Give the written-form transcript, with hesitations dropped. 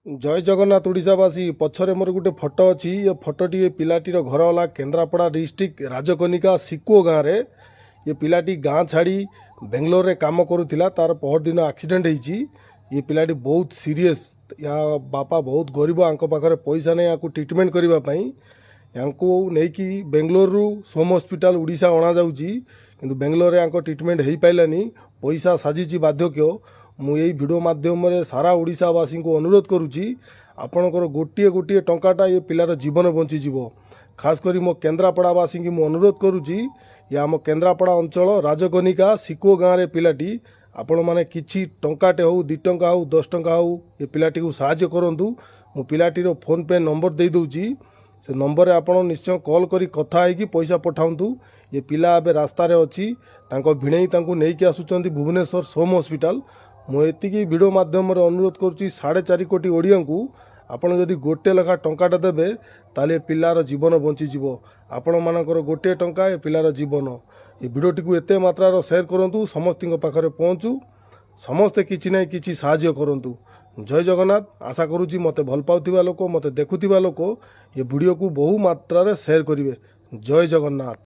जय जगन्नाथ ओडावासी पछरे मोर गोटे फोटो अच्छी ये फोटोटी पिलाटीर घर होला केन्द्रापड़ा डिस्ट्रिक्ट राजकनिका सिकुओ गाँव में। ये पिलाटी गाँ छाड़ी बेंगलोर रे काम करुला तार पहर दिन एक्सीडेंट होती। ये पिलाटी बहुत सीरियस या बापा बहुत गरीब आंक पाखरे पैसा नहीं या ट्रिटमेंट करने नहीं कि बेंगलोर रु सोम हॉस्पिटल उड़ीसा अणा जाऊँगी किंतु बेंगलोर रे ट्रिटमेंट हो पारानी पैसा साजिची बाध्यक्य। मुझे भिडियो माध्यम सारा ओडावासी को अनुरोध करुच्ची आपणकर गोटे गोटे टंकाटा ये पिलार जीवन बंचीज। खास करी मो केन्द्रापड़ावासी की अनुरोध करुच्ची या आम केन्द्रापड़ा अंचल राजकनिका सिकुओ गाँव में पिलाटी आपण मैंने किसी टंकाटे हो 2 टंका हो 10 टंका हो ये पिलाटी को साहाय्य करूँ। मो पिलाटीर फोन पे नंबर दे दूची से नंबर आप निश्चय कॉल करी कथा है कि पैसा पठाऊँ। ये पिला एवं रास्तार अच्छी भिणे नहीं आसुँच भुवनेश्वर सोम हॉस्पिटल। मुझे भिडियो माध्यम अनुरोध करुच्ची 4.5 कोटी ओडिया को आपड़ जदि गोटे लेखा टंकाटा देवे ताले पिलार जीवन बंचीज। आपण मानकर गोटे टंका ए पिलार जीवन। ये भिडियोटी को एते मात्रा शेयर करूँ समस्त पाखे पहुँचू समस्ते किसी ना कि साहाय्य करूँ। जय जगन्नाथ। आशा करुच्ची मते भल पाउथिबा लोक मते देखुथिबा लोक ये भिडियो को बहु मात्रा शेयर करेंगे। जय जगन्नाथ।